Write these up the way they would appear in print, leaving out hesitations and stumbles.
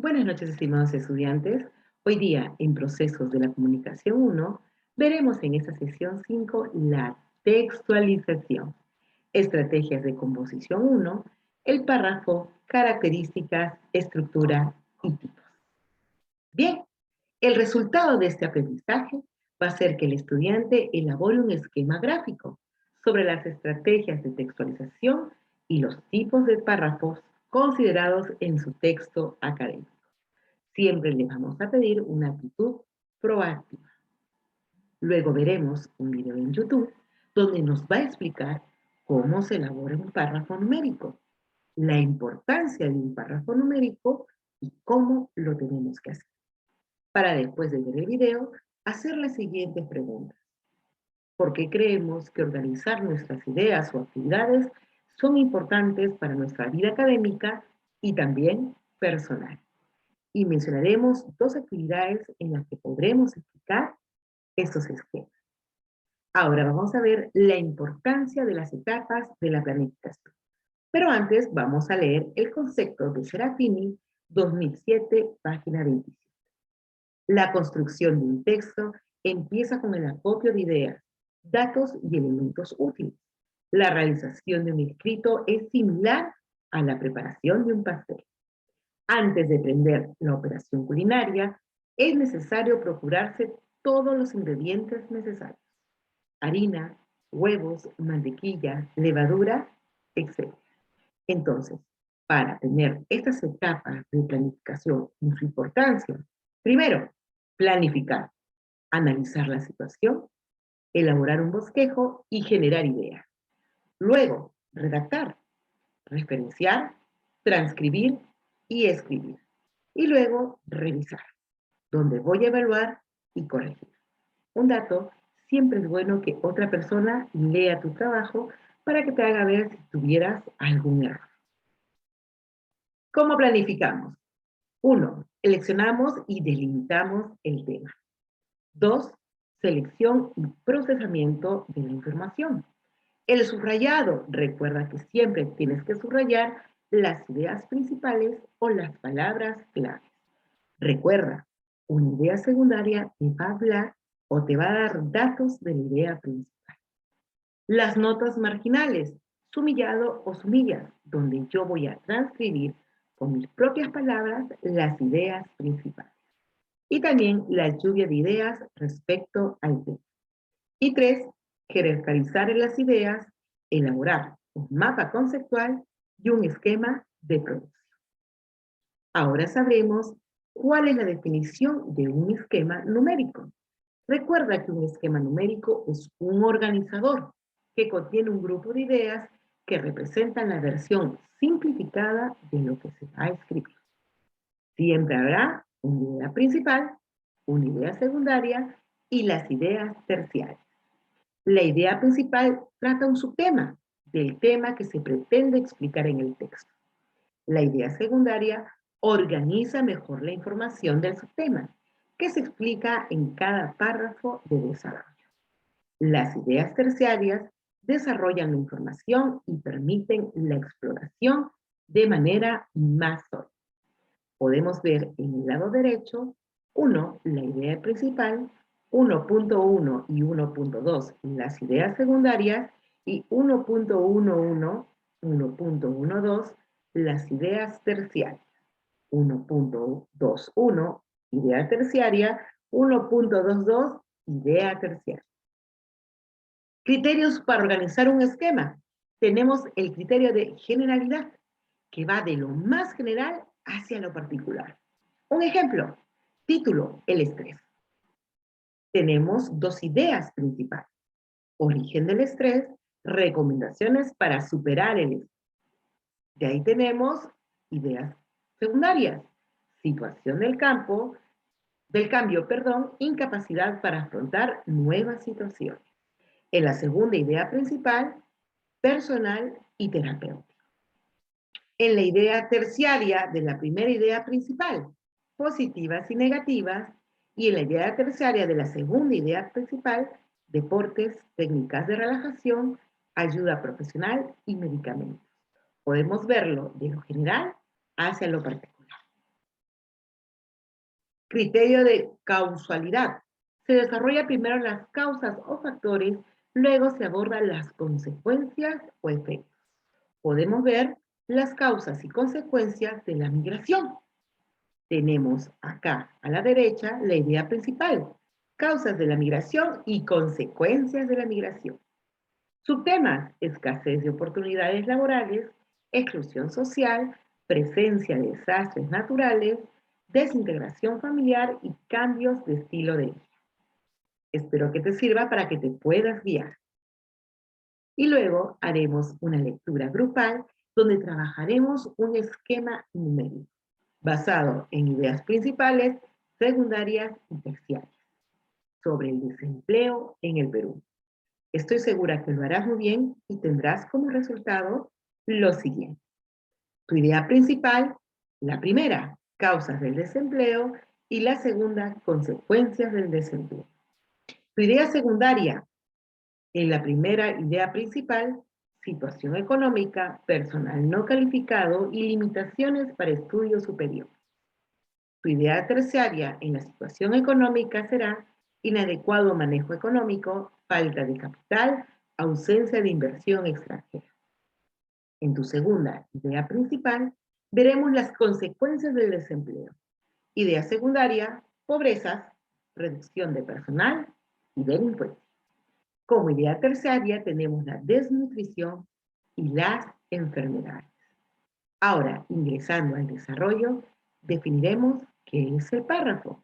Buenas noches, estimados estudiantes. Hoy día, en Procesos de la Comunicación 1, veremos en esta sesión 5 la textualización, estrategias de composición 1, el párrafo, características, estructura y tipos. Bien, el resultado de este aprendizaje va a ser que el estudiante elabore un esquema gráfico sobre las estrategias de textualización y los tipos de párrafos considerados en su texto académico. Siempre le vamos a pedir una actitud proactiva. Luego veremos un video en YouTube donde nos va a explicar cómo se elabora un párrafo numérico, la importancia de un párrafo numérico y cómo lo tenemos que hacer. Para después de ver el video, hacer las siguientes preguntas. ¿Por qué creemos que organizar nuestras ideas o actividades son importantes para nuestra vida académica y también personal? Y mencionaremos dos actividades en las que podremos explicar estos esquemas. Ahora vamos a ver la importancia de las etapas de la planificación. Pero antes vamos a leer el concepto de Serafini, 2007, página 27. La construcción de un texto empieza con el acopio de ideas, datos y elementos útiles. La realización de un escrito es similar a la preparación de un pastel. Antes de prender la operación culinaria, es necesario procurarse todos los ingredientes necesarios: harina, huevos, mantequilla, levadura, etc. Entonces, para tener estas etapas de planificación y su importancia, primero, planificar, analizar la situación, elaborar un bosquejo y generar ideas. Luego, redactar, referenciar, transcribir y escribir. Y luego, revisar, donde voy a evaluar y corregir. Un dato: siempre es bueno que otra persona lea tu trabajo para que te haga ver si tuvieras algún error. ¿Cómo planificamos? 1. Seleccionamos y delimitamos el tema. 2. Selección y procesamiento de la información. El subrayado: recuerda que siempre tienes que subrayar las ideas principales o las palabras claves. Recuerda, una idea secundaria te va a hablar o te va a dar datos de la idea principal. Las notas marginales: sumillado o sumillas, donde yo voy a transcribir con mis propias palabras las ideas principales. Y también la lluvia de ideas respecto al tema. Y 3, jerarquizar las ideas, elaborar un mapa conceptual y un esquema de producción. Ahora sabremos cuál es la definición de un esquema numérico. Recuerda que un esquema numérico es un organizador que contiene un grupo de ideas que representan la versión simplificada de lo que se va a escribir. Siempre habrá una idea principal, una idea secundaria y las ideas terciarias. La idea principal trata un subtema del tema que se pretende explicar en el texto. La idea secundaria organiza mejor la información del subtema, que se explica en cada párrafo de desarrollo. Las ideas terciarias desarrollan la información y permiten la exploración de manera más sólida. Podemos ver en el lado derecho: 1, la idea principal; 1.1 y 1.2, las ideas secundarias; y 1.11, 1.12, las ideas terciarias. 1.21, idea terciaria; 1.22, idea terciaria. Criterios para organizar un esquema. Tenemos el criterio de generalidad, que va de lo más general hacia lo particular. Un ejemplo: título: el estrés. Tenemos dos ideas principales: origen del estrés, recomendaciones para superar el estrés. De ahí tenemos ideas secundarias: situación del cambio, incapacidad para afrontar nuevas situaciones. En la segunda idea principal, personal y terapéutico. En la idea terciaria de la primera idea principal, positivas y negativas; y en la idea terciaria de la segunda idea principal, deportes, técnicas de relajación, ayuda profesional y medicamentos. Podemos verlo de lo general hacia lo particular. Criterio de causalidad. Se desarrolla primero las causas o factores, luego se abordan las consecuencias o efectos. Podemos ver las causas y consecuencias de la migración. Tenemos acá a la derecha la idea principal, causas de la migración y consecuencias de la migración. Subtemas, escasez de oportunidades laborales, exclusión social, presencia de desastres naturales, desintegración familiar y cambios de estilo de vida. Espero que te sirva para que te puedas guiar. Y luego haremos una lectura grupal donde trabajaremos un esquema numérico basado en ideas principales, secundarias y terciarias sobre el desempleo en el Perú. Estoy segura que lo harás muy bien y tendrás como resultado lo siguiente. Tu idea principal, la primera, causas del desempleo, y la segunda, consecuencias del desempleo. Tu idea secundaria, en la primera idea principal, situación económica, personal no calificado y limitaciones para estudios superiores. Tu idea terciaria en la situación económica será inadecuado manejo económico, falta de capital, ausencia de inversión extranjera. En tu segunda idea principal, veremos las consecuencias del desempleo. Idea secundaria, pobrezas, reducción de personal y delincuencia. Como idea terciaria tenemos la desnutrición y las enfermedades. Ahora, ingresando al desarrollo, definiremos qué es el párrafo.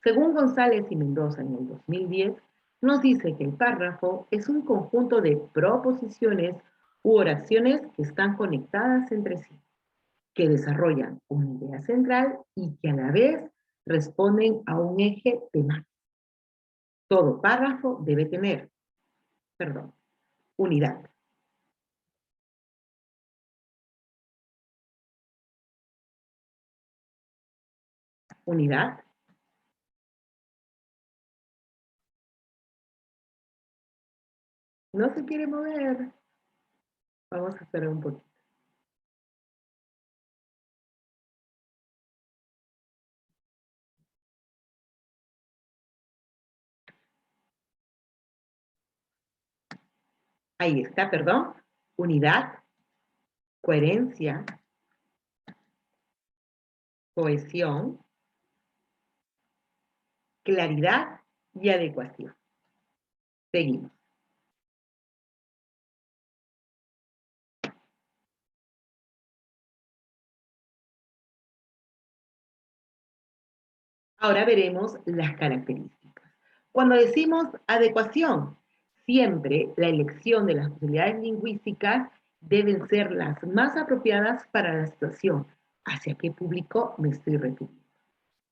Según González y Mendoza en el 2010, nos dice que el párrafo es un conjunto de proposiciones u oraciones que están conectadas entre sí, que desarrollan una idea central y que a la vez responden a un eje temático. Todo párrafo debe tener, unidad. Unidad. No se quiere mover. Vamos a esperar un poquito. Ahí está, perdón. Unidad, coherencia, cohesión, claridad y adecuación. Seguimos. Ahora veremos las características. Cuando decimos adecuación, siempre la elección de las posibilidades lingüísticas deben ser las más apropiadas para la situación. ¿Hacia qué público me estoy refiriendo?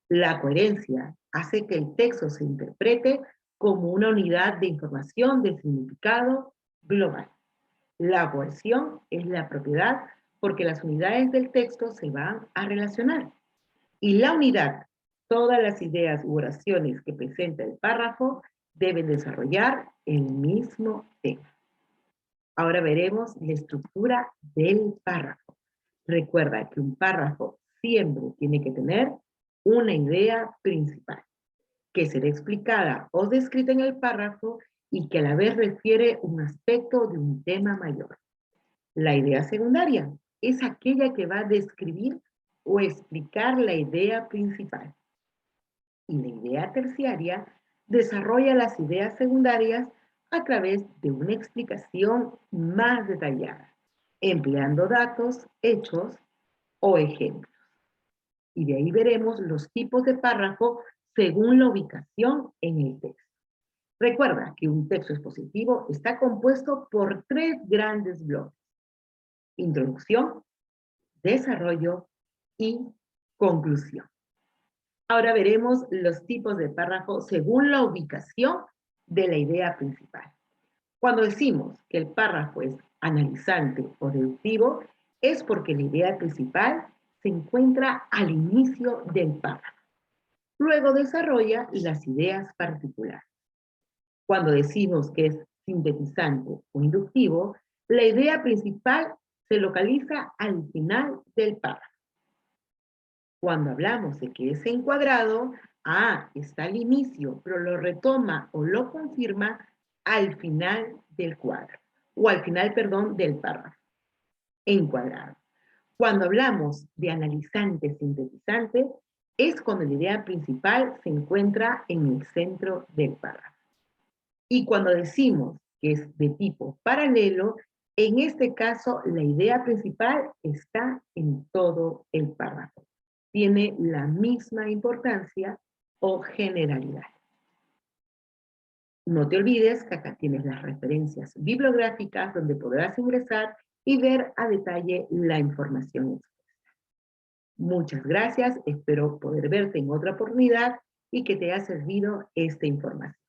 La coherencia hace que el texto se interprete como una unidad de información de significado global. La cohesión es la propiedad porque las unidades del texto se van a relacionar. Y la unidad, todas las ideas u oraciones que presenta el párrafo deben desarrollar el mismo tema. Ahora veremos la estructura del párrafo. Recuerda que un párrafo siempre tiene que tener una idea principal, que será explicada o descrita en el párrafo y que a la vez refiere un aspecto de un tema mayor. La idea secundaria es aquella que va a describir o explicar la idea principal. Y la idea terciaria desarrolla las ideas secundarias a través de una explicación más detallada, empleando datos, hechos o ejemplos. Y de ahí veremos los tipos de párrafo según la ubicación en el texto. Recuerda que un texto expositivo está compuesto por 3 grandes bloques: introducción, desarrollo y conclusión. Ahora veremos los tipos de párrafo según la ubicación de la idea principal. Cuando decimos que el párrafo es analizante o deductivo, es porque la idea principal se encuentra al inicio del párrafo. Luego desarrolla las ideas particulares. Cuando decimos que es sintetizante o inductivo, la idea principal se localiza al final del párrafo. Cuando hablamos de que es encuadrado, está al inicio, pero lo retoma o lo confirma al final del cuadro, o al final, perdón, del párrafo. Encuadrado. Cuando hablamos de analizante sintetizante, es cuando la idea principal se encuentra en el centro del párrafo. Y cuando decimos que es de tipo paralelo, en este caso la idea principal está en todo el párrafo. Tiene la misma importancia o generalidad. No te olvides que acá tienes las referencias bibliográficas donde podrás ingresar y ver a detalle la información. Muchas gracias, espero poder verte en otra oportunidad y que te haya servido esta información.